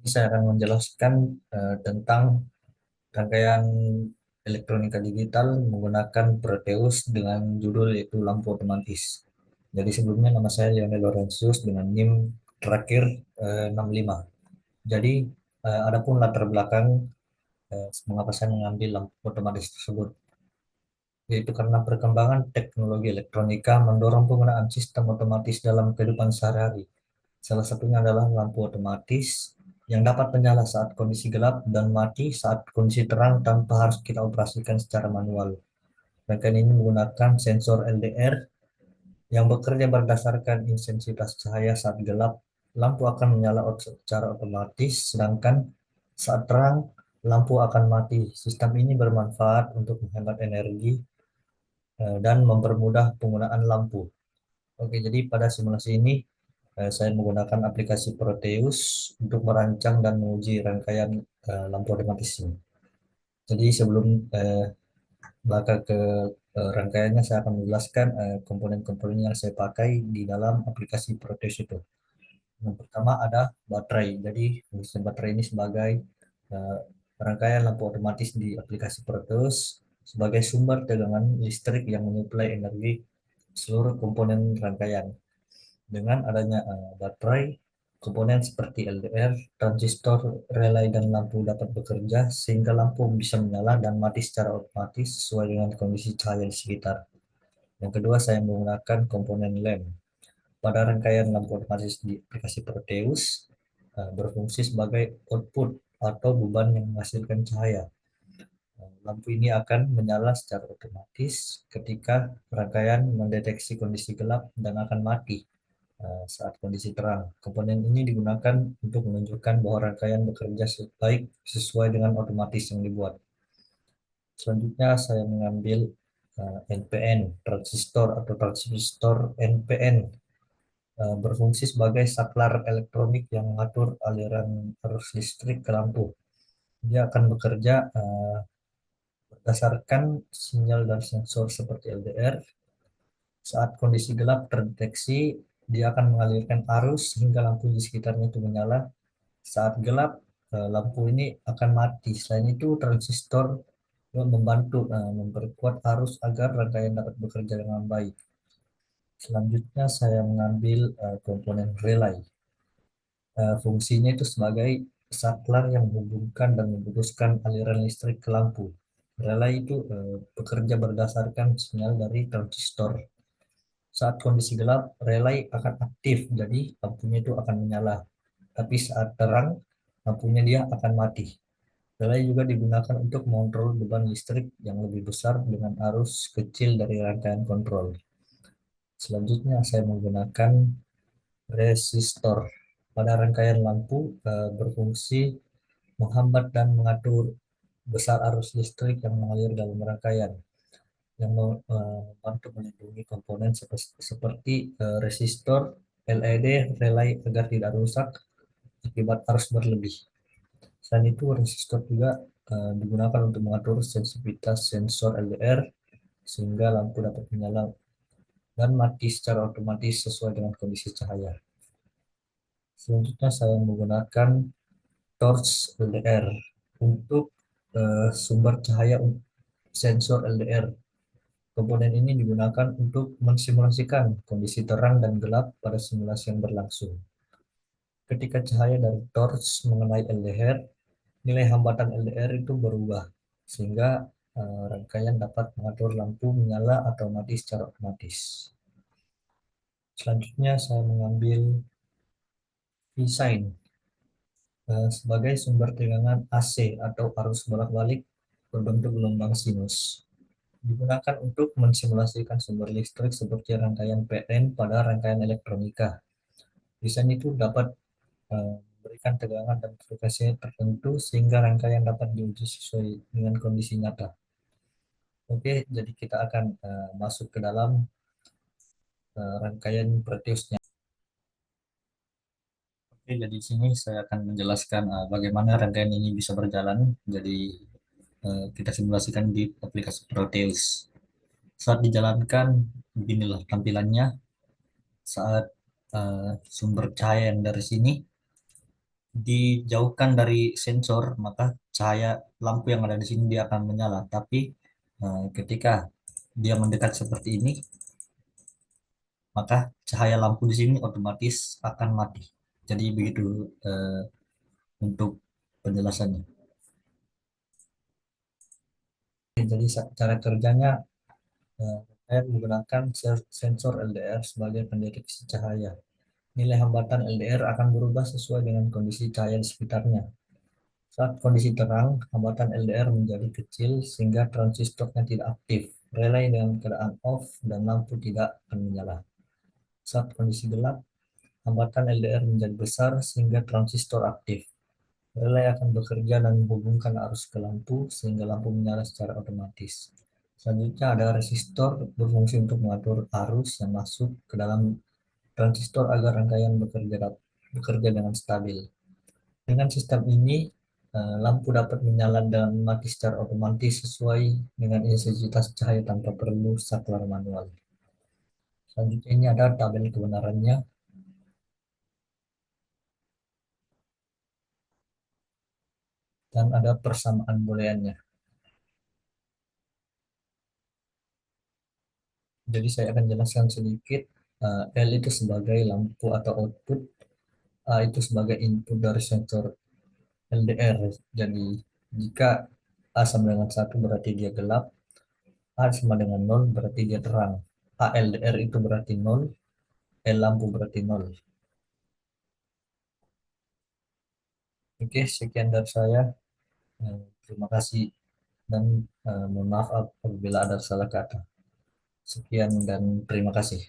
Saya akan menjelaskan tentang rangkaian elektronika digital menggunakan Proteus dengan judul yaitu lampu otomatis. Jadi sebelumnya nama saya Lionel Laurentius dengan NIM terakhir 65. Jadi adapun latar belakang mengapa saya mengambil lampu otomatis tersebut, yaitu karena perkembangan teknologi elektronika mendorong penggunaan sistem otomatis dalam kehidupan sehari-hari. Salah satunya adalah lampu otomatis yang dapat menyala saat kondisi gelap dan mati saat kondisi terang tanpa harus kita operasikan secara manual. Rangkaian ini menggunakan sensor LDR yang bekerja berdasarkan intensitas cahaya saat gelap. Lampu akan menyala secara otomatis, sedangkan saat terang, lampu akan mati. Sistem ini bermanfaat untuk menghemat energi dan mempermudah penggunaan lampu. Oke, jadi pada simulasi ini saya menggunakan aplikasi Proteus untuk merancang dan menguji rangkaian lampu otomatis ini. Jadi sebelum bakal ke rangkaiannya, saya akan menjelaskan komponen-komponen yang saya pakai di dalam aplikasi Proteus itu. Yang pertama ada baterai. Jadi fungsi baterai ini sebagai eh, rangkaian lampu otomatis di aplikasi Proteus sebagai sumber tegangan listrik yang menyuplai energi seluruh komponen rangkaian. Dengan adanya baterai, komponen seperti LDR, transistor, relay, dan lampu dapat bekerja sehingga lampu bisa menyala dan mati secara otomatis sesuai dengan kondisi cahaya di sekitar. Yang kedua, saya menggunakan komponen lem. Pada rangkaian lampu otomatis di aplikasi Proteus, berfungsi sebagai output atau beban yang menghasilkan cahaya. Lampu ini akan menyala secara otomatis ketika rangkaian mendeteksi kondisi gelap dan akan mati saat kondisi terang. Komponen ini digunakan untuk menunjukkan bahwa rangkaian bekerja baik sesuai dengan otomatis yang dibuat. Selanjutnya saya mengambil NPN, transistor atau transistor NPN, berfungsi sebagai saklar elektronik yang mengatur aliran arus listrik ke lampu. Dia akan bekerja berdasarkan sinyal dan sensor seperti LDR. Saat kondisi gelap terdeteksi, dia akan mengalirkan arus hingga lampu di sekitarnya itu menyala. Saat gelap, lampu ini akan mati. Selain itu, transistor membantu memperkuat arus agar rangkaian dapat bekerja dengan baik. Selanjutnya, saya mengambil komponen relay. Fungsinya itu sebagai saklar yang menghubungkan dan memutuskan aliran listrik ke lampu. Relay itu bekerja berdasarkan sinyal dari transistor. Saat kondisi gelap, relay akan aktif, jadi lampunya itu akan menyala. Tapi saat terang, lampunya dia akan mati. Relay juga digunakan untuk mengontrol beban listrik yang lebih besar dengan arus kecil dari rangkaian kontrol. Selanjutnya, saya menggunakan resistor. Pada rangkaian lampu berfungsi menghambat dan mengatur besar arus listrik yang mengalir dalam rangkaian, yang membantu melindungi komponen seperti resistor, LED, relay agar tidak rusak akibat arus berlebih. Selain itu, resistor juga digunakan untuk mengatur sensitivitas sensor LDR sehingga lampu dapat menyala dan mati secara otomatis sesuai dengan kondisi cahaya. Selanjutnya, saya menggunakan torch LDR untuk sumber cahaya sensor LDR. Komponen ini digunakan untuk mensimulasikan kondisi terang dan gelap pada simulasi yang berlangsung. Ketika cahaya dari torch mengenai LDR, nilai hambatan LDR itu berubah, sehingga rangkaian dapat mengatur lampu menyala atau mati secara otomatis. Selanjutnya, saya mengambil V-Sign sebagai sumber tegangan AC atau arus bolak-balik berbentuk gelombang sinus. Digunakan untuk mensimulasikan sumber listrik seperti rangkaian PN pada rangkaian elektronika. Desain itu dapat memberikan tegangan dan frekuensi tertentu sehingga rangkaian dapat diuji sesuai dengan kondisi nyata. Oke, jadi kita akan masuk ke dalam rangkaian Proteusnya. Oke, jadi di sini saya akan menjelaskan bagaimana rangkaian ini bisa berjalan. Jadi kita simulasikan di aplikasi Proteus. Saat dijalankan, beginilah tampilannya. Saat sumber cahaya yang dari sini dijauhkan dari sensor, maka cahaya lampu yang ada di sini dia akan menyala. Tapi ketika dia mendekat seperti ini, maka cahaya lampu di sini otomatis akan mati. Jadi begitu untuk penjelasannya. Jadi cara kerjanya saya menggunakan sensor LDR sebagai pendeteksi cahaya. Nilai hambatan LDR akan berubah sesuai dengan kondisi cahaya di sekitarnya. Saat kondisi terang, hambatan LDR menjadi kecil sehingga transistornya tidak aktif. Relay dengan keadaan off dan lampu tidak akan menyala. Saat kondisi gelap, hambatan LDR menjadi besar sehingga transistor aktif. Relay akan bekerja dan menghubungkan arus ke lampu sehingga lampu menyala secara otomatis. Selanjutnya ada resistor berfungsi untuk mengatur arus yang masuk ke dalam transistor agar rangkaian bekerja dengan stabil. Dengan sistem ini, lampu dapat menyala dan mati secara otomatis sesuai dengan intensitas cahaya tanpa perlu saklar manual. Selanjutnya ini ada tabel kebenarannya dan ada persamaan booleannya. Jadi saya akan jelaskan sedikit. L itu sebagai lampu atau output, A itu sebagai input dari sensor LDR. Jadi jika A sama dengan 1 berarti dia gelap, A sama dengan 0 berarti dia terang. A LDR itu berarti 0, L lampu berarti 0. Oke, sekian dari saya. Terima kasih dan mohon maaf apabila ada salah kata. Sekian dan terima kasih.